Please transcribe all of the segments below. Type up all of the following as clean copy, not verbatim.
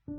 Bom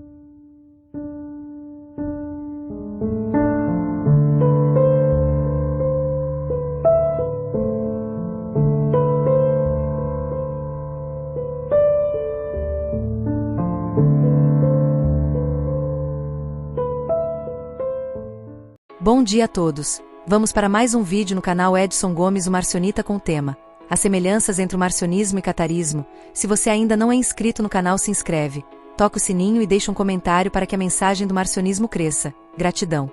dia a todos! Vamos para mais um vídeo no canal Edson Gomes, o Marcionita, com o tema As semelhanças entre o marcionismo e catarismo. Se você ainda não é inscrito no canal, se inscreve, toca o sininho e deixa um comentário para que a mensagem do marcionismo cresça. Gratidão!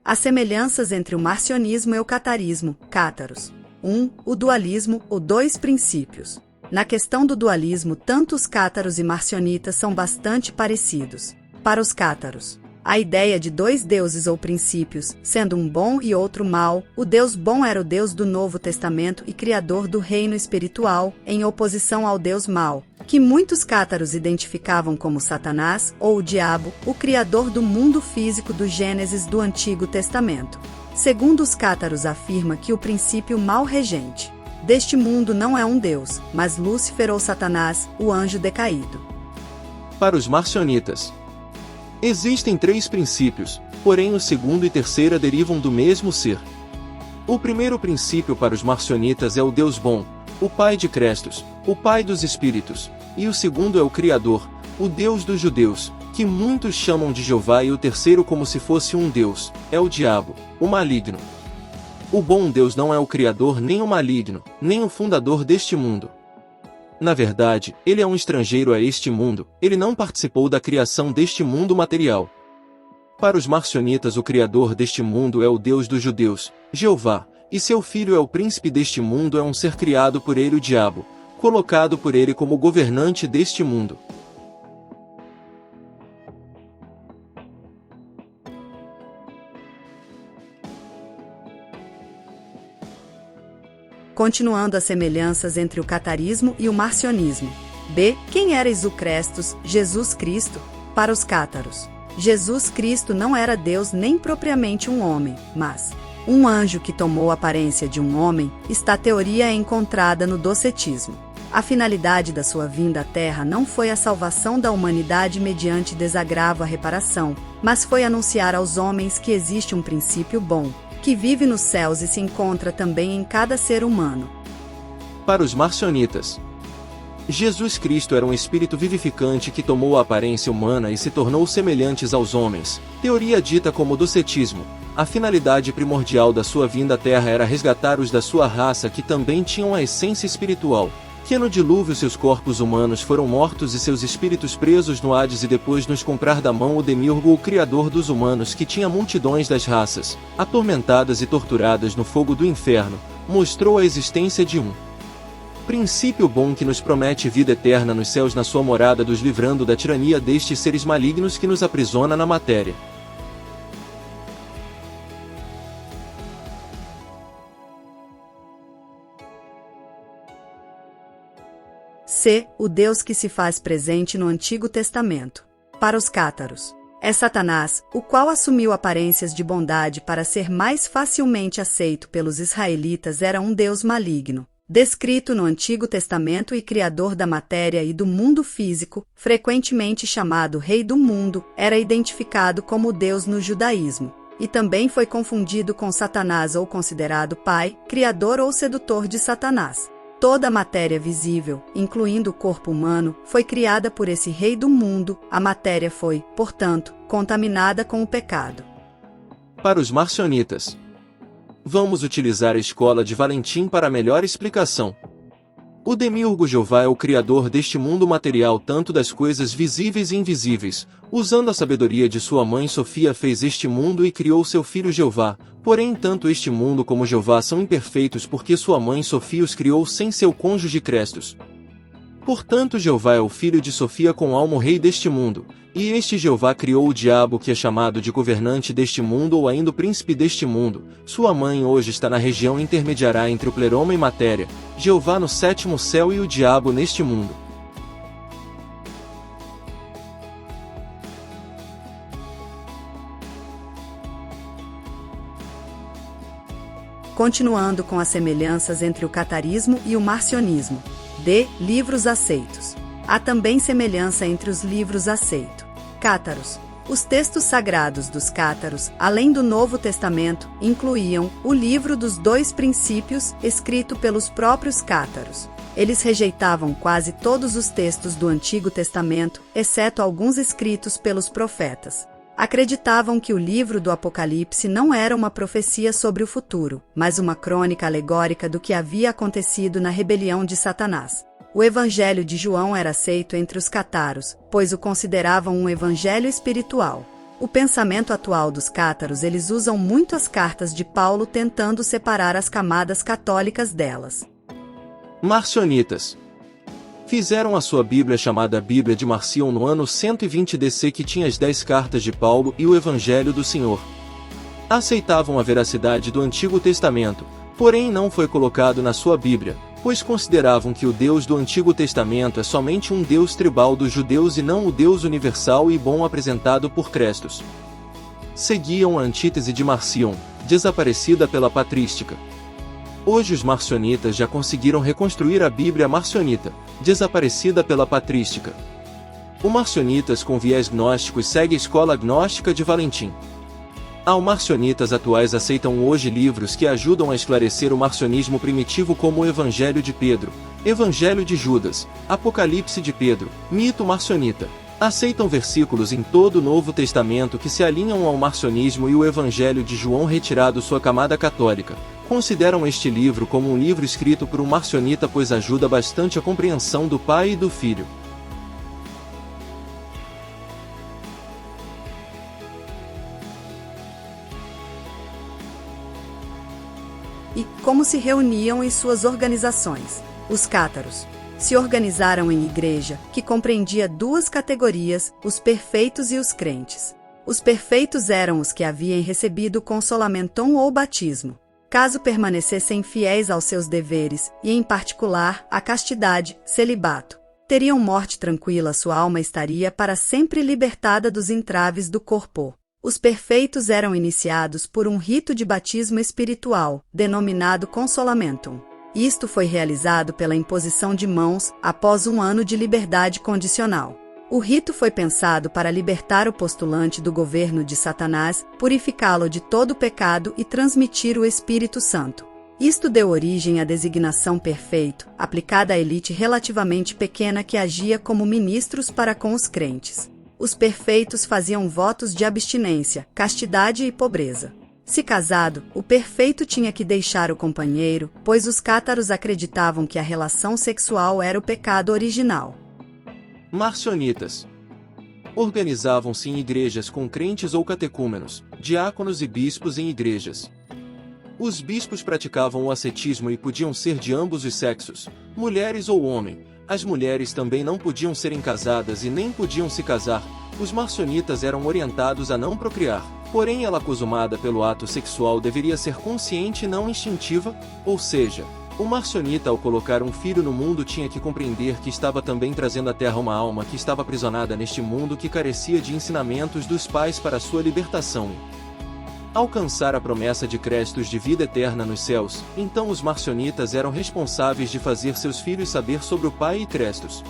As semelhanças entre o marcionismo e o catarismo, cátaros. 1. O dualismo, ou dois princípios. Na questão do dualismo, tanto os cátaros e marcionitas são bastante parecidos. Para os cátaros, a ideia de dois deuses ou princípios, sendo um bom e outro mau, o Deus bom era o Deus do Novo Testamento e criador do reino espiritual, em oposição ao Deus mau, que muitos cátaros identificavam como Satanás ou o diabo, o criador do mundo físico do Gênesis do Antigo Testamento. Segundo os cátaros, afirma que o princípio mau regente deste mundo não é um Deus, mas Lúcifer ou Satanás, o anjo decaído. Para os marcionitas, existem três princípios, porém o segundo e terceira derivam do mesmo ser. O primeiro princípio para os marcionitas é o Deus bom, o Pai de Crestos, o Pai dos Espíritos, e o segundo é o Criador, o Deus dos judeus, que muitos chamam de Jeová, e o terceiro, como se fosse um Deus, é o diabo, o maligno. O bom Deus não é o Criador nem o maligno, nem o fundador deste mundo. Na verdade, ele é um estrangeiro a este mundo, ele não participou da criação deste mundo material. Para os marcionitas, o Criador deste mundo é o Deus dos judeus, Jeová, e seu filho é o príncipe deste mundo, é um ser criado por ele, o diabo, colocado por ele como governante deste mundo. Continuando as semelhanças entre o catarismo e o marcionismo. B. Quem era Isocrestos? Jesus Cristo. Para os cátaros, Jesus Cristo não era Deus nem propriamente um homem, mas um anjo que tomou a aparência de um homem. Esta teoria é encontrada no docetismo. A finalidade da sua vinda à Terra não foi a salvação da humanidade mediante desagravo à reparação, mas foi anunciar aos homens que existe um princípio bom, que vive nos céus e se encontra também em cada ser humano. Para os marcionitas, Jesus Cristo era um espírito vivificante que tomou a aparência humana e se tornou semelhantes aos homens, teoria dita como docetismo. A finalidade primordial da sua vinda à Terra era resgatar os da sua raça que também tinham a essência espiritual, que no dilúvio seus corpos humanos foram mortos e seus espíritos presos no Hades, e depois nos comprar da mão o Demiurgo, o criador dos humanos, que tinha multidões das raças, atormentadas e torturadas no fogo do inferno, mostrou a existência de um princípio bom que nos promete vida eterna nos céus na sua morada, nos livrando da tirania destes seres malignos que nos aprisiona na matéria. C. O Deus que se faz presente no Antigo Testamento. Para os cátaros, é Satanás, o qual assumiu aparências de bondade para ser mais facilmente aceito pelos israelitas. Era um Deus maligno, descrito no Antigo Testamento e criador da matéria e do mundo físico, frequentemente chamado Rei do Mundo. Era identificado como Deus no judaísmo, e também foi confundido com Satanás, ou considerado pai, criador ou sedutor de Satanás. Toda a matéria visível, incluindo o corpo humano, foi criada por esse rei do mundo. A matéria foi, portanto, contaminada com o pecado. Para os marcionitas, vamos utilizar a escola de Valentim para melhor explicação. O Demiurgo Jeová é o criador deste mundo material, tanto das coisas visíveis e invisíveis. Usando a sabedoria de sua mãe Sofia, fez este mundo e criou seu filho Jeová. Porém, tanto este mundo como Jeová são imperfeitos, porque sua mãe Sofia os criou sem seu cônjuge Crestos. Portanto, Jeová é o filho de Sofia com alma, o rei deste mundo. E este Jeová criou o diabo, que é chamado de governante deste mundo ou ainda o príncipe deste mundo. Sua mãe hoje está na região intermediária entre o pleroma e matéria, Jeová no sétimo céu e o diabo neste mundo. Continuando com as semelhanças entre o catarismo e o marcionismo. D. Livros aceitos. Há também semelhança entre os livros aceitos. Cátaros. Os textos sagrados dos cátaros, além do Novo Testamento, incluíam o Livro dos Dois Princípios, escrito pelos próprios cátaros. Eles rejeitavam quase todos os textos do Antigo Testamento, exceto alguns escritos pelos profetas. Acreditavam que o livro do Apocalipse não era uma profecia sobre o futuro, mas uma crônica alegórica do que havia acontecido na rebelião de Satanás. O Evangelho de João era aceito entre os cátaros, pois o consideravam um evangelho espiritual. O pensamento atual dos cátaros, eles usam muito as cartas de Paulo tentando separar as camadas católicas delas. Marcionitas. Fizeram a sua Bíblia chamada Bíblia de Marcion no ano 120 DC, que tinha as 10 cartas de Paulo e o Evangelho do Senhor. Aceitavam a veracidade do Antigo Testamento, porém não foi colocado na sua Bíblia, pois consideravam que o Deus do Antigo Testamento é somente um Deus tribal dos judeus e não o Deus universal e bom apresentado por Crestos. Seguiam a antítese de Marcion, desaparecida pela patrística. Hoje os marcionitas já conseguiram reconstruir a Bíblia marcionita, desaparecida pela patrística. Os marcionitas com viés gnóstico segue a escola gnóstica de Valentim. Os marcionitas atuais aceitam hoje livros que ajudam a esclarecer o marcionismo primitivo, como o Evangelho de Pedro, Evangelho de Judas, Apocalipse de Pedro, mito marcionita. Aceitam versículos em todo o Novo Testamento que se alinham ao marcionismo e o Evangelho de João retirado sua camada católica. Consideram este livro como um livro escrito por um marcionita, pois ajuda bastante a compreensão do Pai e do Filho. E como se reuniam em suas organizações? Os cátaros se organizaram em igreja, que compreendia duas categorias, os perfeitos e os crentes. Os perfeitos eram os que haviam recebido consolamentum ou batismo. Caso permanecessem fiéis aos seus deveres, e em particular a castidade, celibato, teriam morte tranquila, sua alma estaria para sempre libertada dos entraves do corpo. Os perfeitos eram iniciados por um rito de batismo espiritual, denominado consolamentum. Isto foi realizado pela imposição de mãos, após um ano de liberdade condicional. O rito foi pensado para libertar o postulante do governo de Satanás, purificá-lo de todo o pecado e transmitir o Espírito Santo. Isto deu origem à designação perfeito, aplicada à elite relativamente pequena que agia como ministros para com os crentes. Os perfeitos faziam votos de abstinência, castidade e pobreza. Se casado, o perfeito tinha que deixar o companheiro, pois os cátaros acreditavam que a relação sexual era o pecado original. Marcionitas. Organizavam-se em igrejas com crentes ou catecúmenos, diáconos e bispos em igrejas. Os bispos praticavam o ascetismo e podiam ser de ambos os sexos, mulheres ou homem. As mulheres também não podiam serem casadas e nem podiam se casar. Os marcionitas eram orientados a não procriar, porém ela consumada pelo ato sexual deveria ser consciente e não instintiva, ou seja, o marcionita ao colocar um filho no mundo tinha que compreender que estava também trazendo à terra uma alma que estava aprisionada neste mundo, que carecia de ensinamentos dos pais para sua libertação e alcançar a promessa de Crestos de vida eterna nos céus. Então os marcionitas eram responsáveis de fazer seus filhos saber sobre o Pai e Crestos.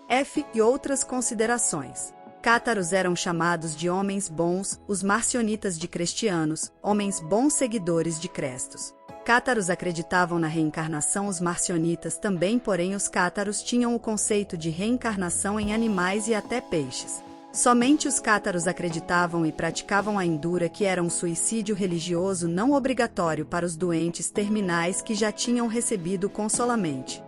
F e outras considerações. Cátaros eram chamados de homens bons, os marcionitas de cristianos, homens bons seguidores de Crestos. Cátaros acreditavam na reencarnação, os marcionitas também, porém os cátaros tinham o conceito de reencarnação em animais e até peixes. Somente os cátaros acreditavam e praticavam a indura, que era um suicídio religioso não obrigatório para os doentes terminais que já tinham recebido o consolamente.